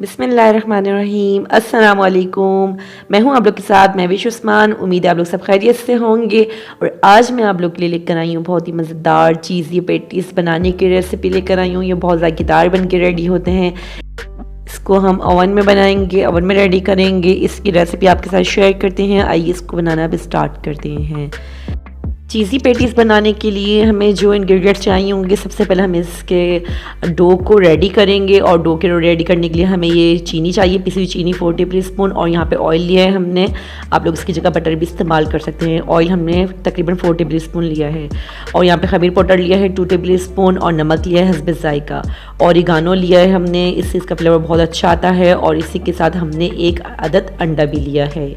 बिस्मिल्लाहिर्रहमानिर्रहीम, अस्सलाम वालेकुम। मैं हूं आप लोग के साथ महविश उस्मान। उम्मीद है आप लोग सब खैरियत से होंगे। और आज मैं आप लोग के लिए लेकर आई हूं बहुत ही मज़ेदार चीज़ी पेटीज़ बनाने की रेसिपी लेकर आई हूं। ये बहुत ज़ायकेदार बन के रेडी होते हैं। इसको हम ओवन में बनाएंगे, ओवन में रेडी करेंगे। इसकी रेसिपी आपके साथ शेयर करते हैं। आइए इसको बनाना अब स्टार्ट करते हैं। चीज़ी पैटीज़ बनाने के लिए हमें जो इंग्रेडिएंट्स चाहिए होंगे, सबसे पहले हम इसके डो को रेडी करेंगे। और डो के रेडी करने के लिए हमें ये चीनी चाहिए, पिसी हुई चीनी 4 टेबल स्पून। और यहाँ पे ऑयल लिया है हमने, आप लोग इसकी जगह बटर भी इस्तेमाल कर सकते हैं। ऑयल हमने तकरीबन 4 टेबल स्पून लिया है। और यहाँ पे खमीर पाउडर लिया है 2 टेबल स्पून। और नमक लिया है हस्बे ज़ायका। ऑरिगानो लिया है हमने, इससे इसका फ्लेवर बहुत अच्छा आता है। और इसी के साथ हमने 1 अदद अंडा भी लिया है।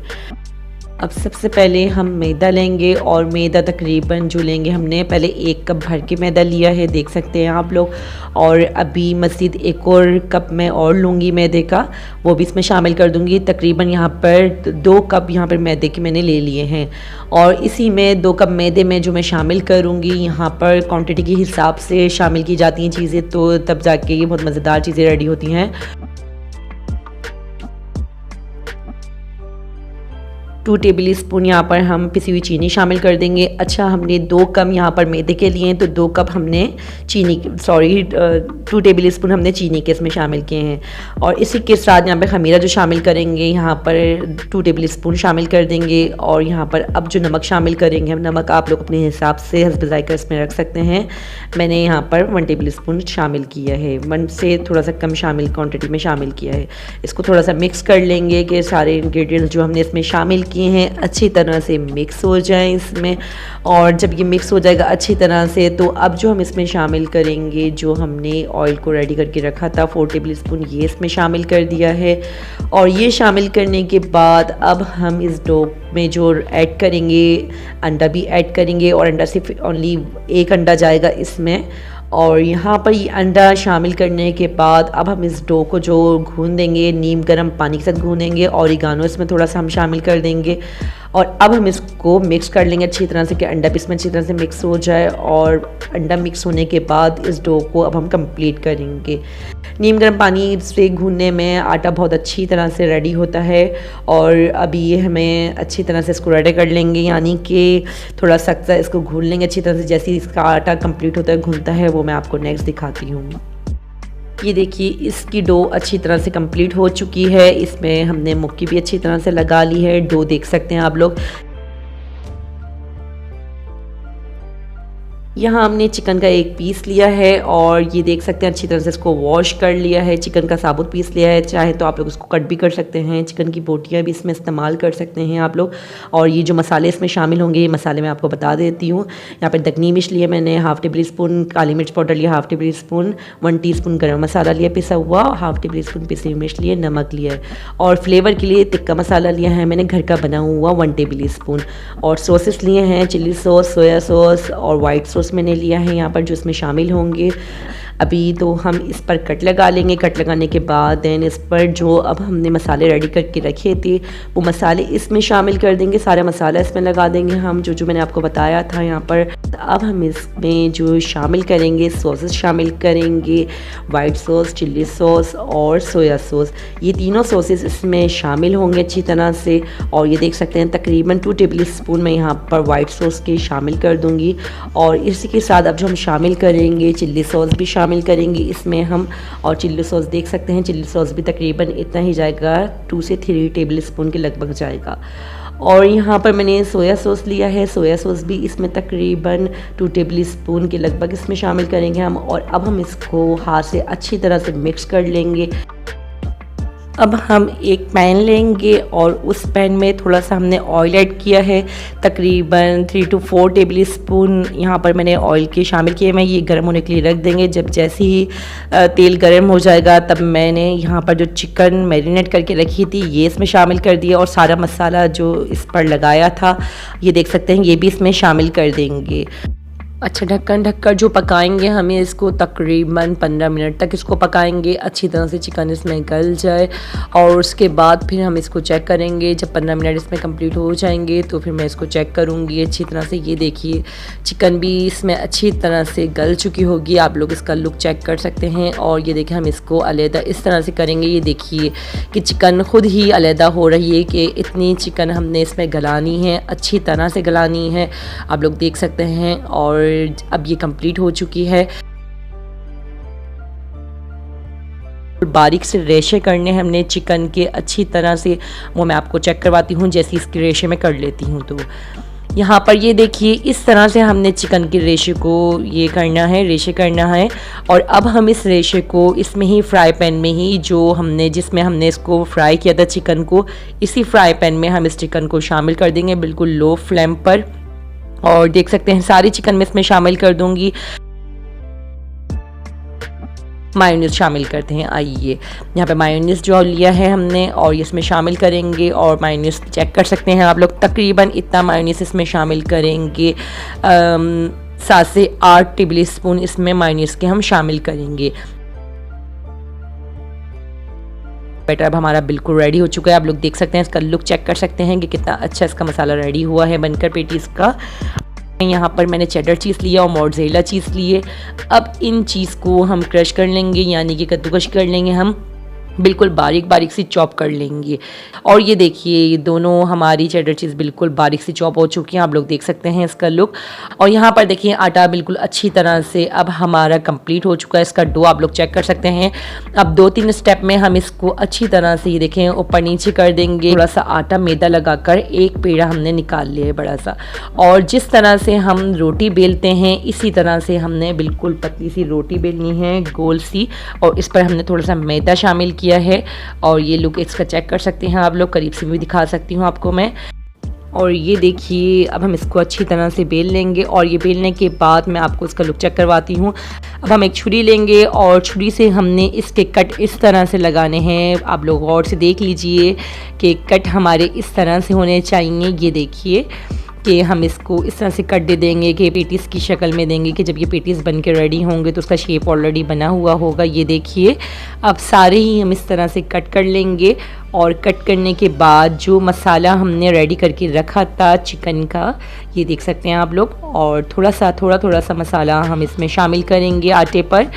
अब सबसे पहले हम मैदा लेंगे। और मैदा तकरीबन जो लेंगे, हमने पहले 1 कप भर के मैदा लिया है, देख सकते हैं आप लोग। और अभी मज़ीद 1 और कप मैं और लूँगी मैदे का, वो भी इसमें शामिल कर दूँगी। तकरीबन यहाँ पर 2 कप यहाँ पर मैदे के मैंने ले लिए हैं। और इसी में 2 कप मैदे में जो मैं शामिल करूँगी, यहाँ पर क्वांटिटी के हिसाब से शामिल की जाती हैं चीज़ें, तो तब जाके ये बहुत मज़ेदार चीज़ें रेडी होती हैं। 2 टेबल स्पून यहाँ पर हम पिसी हुई चीनी शामिल कर देंगे। अच्छा, हमने 2 कप यहाँ पर मैदे के लिए हैं, तो 2 कप हमने 2 टेबल स्पून हमने चीनी के इसमें शामिल किए हैं। और इसी के साथ यहाँ पर खमीरा जो शामिल करेंगे, यहाँ पर 2 टेबल स्पून शामिल कर देंगे। और यहाँ पर अब जो नमक शामिल करेंगे हम, नमक आप लोग अपने हिसाब से हस्बे ज़ायका इसमें रख सकते हैं। मैंने यहाँ पर 1 टेबल स्पून शामिल किया है, 1 से थोड़ा सा कम शामिल क्वान्टिटी में शामिल किया है। इसको थोड़ा सा मिक्स कर लेंगे कि सारे इंग्रेडिएंट्स जो हमने इसमें शामिल किए हैं अच्छी तरह से मिक्स हो जाएं इसमें। और जब ये मिक्स हो जाएगा अच्छी तरह से, तो अब जो हम इसमें शामिल करेंगे, जो हमने ऑयल को रेडी करके रखा था 4 टेबल स्पून, ये इसमें शामिल कर दिया है। और ये शामिल करने के बाद अब हम इस डो में जो ऐड करेंगे, अंडा भी ऐड करेंगे। और अंडा सिर्फ ओनली 1 अंडा जाएगा इसमें। और यहाँ पर ये अंडा शामिल करने के बाद अब हम इस डो को जो गूंद देंगे, नीम गर्म पानी के साथ गूंदेंगे। ऑरिगानो इसमें थोड़ा सा हम शामिल कर देंगे। और अब हम इसको मिक्स कर लेंगे अच्छी तरह से कि अंडा भी इसमें अच्छी तरह से मिक्स हो जाए। और अंडा मिक्स होने के बाद इस डो को अब हम कंप्लीट करेंगे। नीम गर्म पानी से गूंदने में आटा बहुत अच्छी तरह से रेडी होता है। और अभी ये हमें अच्छी तरह से इसको रेडी कर लेंगे, यानी कि थोड़ा सख्त सा इसको गूंद लेंगे अच्छी तरह से। जैसे ही इसका आटा कंप्लीट होता है, घुलता है, वो मैं आपको नेक्स्ट दिखाती हूँ। ये देखिए, इसकी डो अच्छी तरह से कंप्लीट हो चुकी है। इसमें हमने मुक्की भी अच्छी तरह से लगा ली है। डो देख सकते हैं आप लोग। यहाँ हमने चिकन का 1 पीस लिया है। और ये देख सकते हैं अच्छी तरह से इसको वॉश कर लिया है। चिकन का साबुत पीस लिया है, चाहे तो आप लोग उसको कट भी कर सकते हैं। चिकन की बोटियाँ भी इसमें इस्तेमाल कर सकते हैं आप लोग। और ये जो मसाले इसमें शामिल होंगे, ये मसाले मैं आपको बता देती हूँ। यहाँ पर दखनी मिर्च लिए मैंने 1/2 टेबल स्पून, काली मिर्च पाउडर लिया 1/2 टेबल स्पून, 1 टीस्पून गरम मसाला लिया पिसा हुआ, 1/2 टेबल स्पून पिसी हुई मिर्च लिए, नमक लिया है। और फ्लेवर के लिए तिक्का मसाला लिया है मैंने घर का बना हुआ 1 टेबल स्पून। और सॉसेस लिए हैं चिली सॉस, सोया सॉस और वाइट सॉस मैंने लिया है यहाँ पर, जो इसमें शामिल होंगे। अभी तो हम इस पर कट लगा लेंगे। कट लगाने के बाद देन इस पर जो अब हमने मसाले रेडी करके रखे थे, वो मसाले इसमें शामिल कर देंगे। सारा मसाला इसमें लगा देंगे हम, जो मैंने आपको बताया था यहाँ पर। अब हम इसमें जो शामिल करेंगे, सॉसेस शामिल करेंगे, वाइट सॉस, चिल्ली सॉस और सोया सॉस। ये तीनों सॉसेस इसमें शामिल होंगे अच्छी तरह से। और ये देख सकते हैं तकरीबन 2 टेबल स्पून मैं यहाँ पर वाइट सॉस के शामिल कर दूँगी। और इसी के साथ अब जो हम शामिल करेंगे, चिल्ली सॉस भी शामिल करेंगे इसमें हम। और चिल्ली सॉस देख सकते हैं, चिल्ली सॉस भी तकरीबन इतना ही जाएगा, 2 से 3 टेबल स्पून के लगभग जाएगा। और यहाँ पर मैंने सोया सॉस लिया है, सोया सॉस भी इसमें तकरीबन 2 टेबल स्पून के लगभग इसमें शामिल करेंगे हम। और अब हम इसको हाथ से अच्छी तरह से मिक्स कर लेंगे। अब हम एक पैन लेंगे और उस पैन में थोड़ा सा हमने ऑयल ऐड किया है, तकरीबन 3 से 4 टेबल स्पून यहाँ पर मैंने ऑयल के शामिल किए। मैं ये गर्म होने के लिए रख देंगे। जब जैसे ही तेल गर्म हो जाएगा, तब मैंने यहाँ पर जो चिकन मैरिनेट करके रखी थी, ये इसमें शामिल कर दिया। और सारा मसाला जो इस पर लगाया था, ये देख सकते हैं, ये भी इसमें शामिल कर देंगे। अच्छा ढक्कन ढककर जो पकाएंगे, हमें इसको तकरीबन 15 मिनट तक इसको पकाएंगे, अच्छी तरह से चिकन इसमें गल जाए। और उसके बाद फिर हम इसको चेक करेंगे। जब 15 मिनट इसमें कंप्लीट हो जाएंगे तो फिर मैं इसको चेक करूँगी अच्छी तरह से। ये देखिए चिकन भी इसमें अच्छी तरह से गल चुकी होगी, आप लोग इसका लुक चेक कर सकते हैं। और ये देखिए हम इसको अलहदा इस तरह से करेंगे। ये देखिए कि चिकन ख़ुद ही अलहदा हो रही है कि इतनी चिकन हमने इसमें गलानी है, अच्छी तरह से गलानी है, आप लोग देख सकते हैं। और अब ये कंप्लीट हो चुकी है। बारीक से रेशे करने हमने चिकन के अच्छी तरह से, वो मैं आपको चेक करवाती हूँ जैसी इसके रेशे में कर लेती हूँ। तो यहाँ पर ये देखिए इस तरह से हमने चिकन के रेशे को ये करना है, रेशे करना है। और अब हम इस रेशे को इसमें ही फ्राई पैन में ही जो हमने जिसमें हमने इसको फ्राई किया था चिकन को, इसी फ्राई पैन में हम इस चिकन को शामिल कर देंगे बिल्कुल लो फ्लेम पर। और देख सकते हैं सारी चिकन में इसमें शामिल कर दूंगी। मायोनीज़ शामिल करते हैं। आइए यहाँ पे मायोनीज़ जो लिया है हमने और इसमें शामिल करेंगे। और मायोनीज़ चेक कर सकते हैं आप लोग, तकरीबन इतना मायोनीज़ इसमें शामिल करेंगे। 7 से 8 टेबल स्पून इसमें मायोनीज़ के हम शामिल करेंगे। बैटर अब हमारा बिल्कुल रेडी हो चुका है, आप लोग देख सकते हैं। इसका लुक चेक कर सकते हैं कि कितना अच्छा इसका मसाला रेडी हुआ है बनकर पेटीज़ का। यहाँ पर मैंने चेडर चीज़ लिया और मोज़रेला चीज़ लिए। अब इन चीज़ को हम क्रश कर लेंगे, यानी कि कद्दूकश कर लेंगे, हम बिल्कुल बारीक बारीक सी चॉप कर लेंगे। और ये देखिए ये दोनों हमारी चेडर चीज़ बिल्कुल बारीक सी चॉप हो चुकी हैं, आप लोग देख सकते हैं इसका लुक। और यहाँ पर देखिए आटा बिल्कुल अच्छी तरह से अब हमारा कंप्लीट हो चुका है। इसका डो आप लोग चेक कर सकते हैं। अब 2-3 स्टेप में हम इसको अच्छी तरह से ये देखें ऊपर नीचे कर देंगे। थोड़ा सा आटा मैदा लगाकर एक पेड़ा हमने निकाल लिया है बड़ा सा। और जिस तरह से हम रोटी बेलते हैं इसी तरह से हमने बिल्कुल पतली सी रोटी बेलनी है, गोल सी। और इस पर हमने थोड़ा सा मैदा शामिल किया है। और ये लुक इसका चेक कर सकते हैं आप लोग, करीब से भी दिखा सकती हूँ आपको मैं। और ये देखिए अब हम इसको अच्छी तरह से बेल लेंगे। और ये बेलने के बाद मैं आपको इसका लुक चेक करवाती हूँ। अब हम एक छुरी लेंगे और छुरी से हमने इसके कट इस तरह से लगाने हैं। आप लोग गौर से देख लीजिए कि कट हमारे इस तरह से होने चाहिए। ये देखिए कि हम इसको इस तरह से कट दे देंगे कि पेटीज़ की शक्ल में देंगे कि जब ये पेटीज़ बन के रेडी होंगे तो उसका शेप ऑलरेडी बना हुआ होगा। ये देखिए अब सारे ही हम इस तरह से कट कर लेंगे। और कट करने के बाद जो मसाला हमने रेडी करके रखा था चिकन का, ये देख सकते हैं आप लोग। और थोड़ा सा मसाला हम इसमें शामिल करेंगे आटे पर।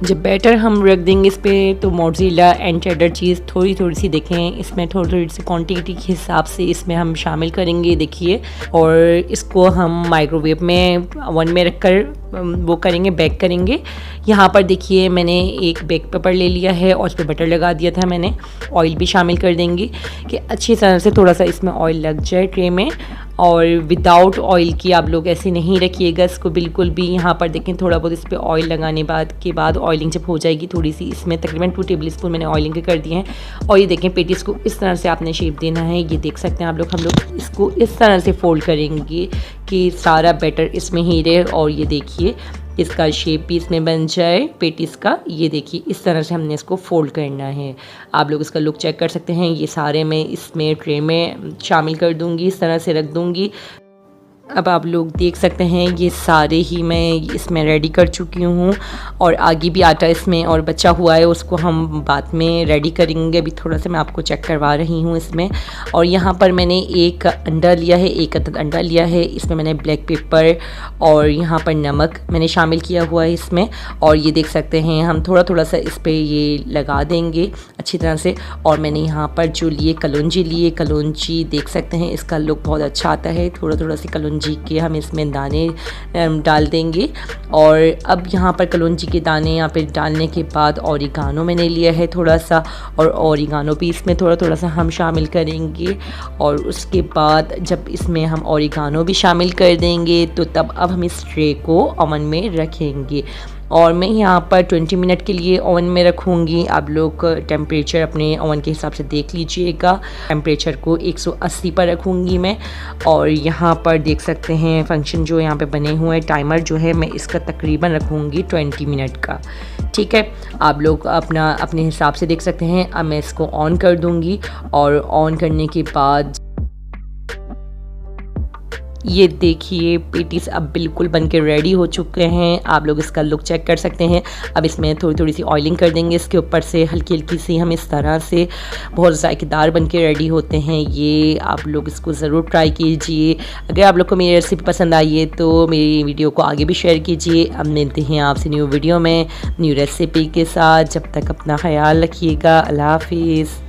जब बैटर हम रख देंगे इस पर तो मोज़रेला एंड चेडर चीज़ थोड़ी सी देखें इसमें थोड़ी सी क्वांटिटी के हिसाब से इसमें हम शामिल करेंगे। देखिए और इसको हम माइक्रोवेव में ओवन में रखकर वो करेंगे, बेक करेंगे। यहाँ पर देखिए मैंने एक बेक पेपर ले लिया है और उस पर बटर लगा दिया था मैंने। ऑयल भी शामिल कर देंगे कि अच्छी तरह से थोड़ा सा इसमें ऑयल लग जाए ट्रे में। और विदाउट ऑयल की आप लोग ऐसे नहीं रखिएगा इसको बिल्कुल भी। यहाँ पर देखें थोड़ा बहुत इस पर ऑयल लगाने के बाद ऑयलिंग जब हो जाएगी थोड़ी सी, इसमें तकरीबन 2 टेबल स्पून मैंने ऑयलिंग के कर दिए हैं। और ये देखें पेटीज़ को इस तरह से आपने शेप देना है। ये देख सकते हैं आप लोग, हम लोग इसको इस तरह से फोल्ड करेंगे कि सारा बैटर इसमें ही रहे। और ये देखिए इसका शेप भी इसमें बन जाए पेटीज़ का। ये देखिए इस तरह से हमने इसको फोल्ड करना है। आप लोग इसका लुक चेक कर सकते हैं। ये सारे मैं इसमें ट्रे में शामिल कर दूंगी, इस तरह से रख दूंगी। अब आप लोग देख सकते हैं ये सारे ही मैं इसमें रेडी कर चुकी हूँ। और आगे भी आटा इसमें और बचा हुआ है, उसको हम बाद में रेडी करेंगे। अभी थोड़ा सा मैं आपको चेक करवा रही हूँ इसमें। और यहाँ पर मैंने एक अंडा लिया है, एक अदद अंडा लिया है। इसमें मैंने ब्लैक पेपर और यहाँ पर नमक मैंने शामिल किया हुआ है इसमें। और ये देख सकते हैं हम थोड़ा सा इस पर ये लगा देंगे अच्छी तरह से। और मैंने यहाँ पर जो लिए कलौंजी देख सकते हैं, इसका लुक बहुत अच्छा आता है। थोड़ा सा कलौंजी के हम इसमें दाने डाल देंगे। और अब यहाँ पर कलौंजी के दाने यहाँ पे डालने के बाद ऑरिगानो मैंने लिया है थोड़ा सा, और ऑरिगानो भी इसमें थोड़ा सा हम शामिल करेंगे। और उसके बाद जब इसमें हम ऑरिगानो भी शामिल कर देंगे तो तब अब हम इस ट्रे को ओवन में रखेंगे। और मैं यहाँ पर 20 मिनट के लिए ओवन में रखूँगी। आप लोग टेम्परेचर अपने ओवन के हिसाब से देख लीजिएगा। टेम्परेचर को 180 पर रखूँगी मैं। और यहाँ पर देख सकते हैं फंक्शन जो यहाँ पे बने हुए हैं, टाइमर जो है मैं इसका तकरीबन रखूँगी 20 मिनट का। ठीक है, आप लोग अपने हिसाब से देख सकते हैं। अब मैं इसको ऑन कर दूँगी। और ऑन करने के बाद ये देखिए पेटीज अब बिल्कुल बन के रेडी हो चुके हैं। आप लोग इसका लुक चेक कर सकते हैं। अब इसमें थोड़ी थोड़ी सी ऑयलिंग कर देंगे इसके ऊपर से, हल्की हल्की सी। हम इस तरह से बहुत जायकेदार बन के रेडी होते हैं ये। आप लोग इसको ज़रूर ट्राई कीजिए। अगर आप लोग को मेरी रेसिपी पसंद आई है तो मेरी वीडियो को आगे भी शेयर कीजिए। अब मिलते हैं आपसे न्यू वीडियो में न्यू रेसिपी के साथ। जब तक अपना ख्याल रखिएगा। अल्लाह हाफिज़।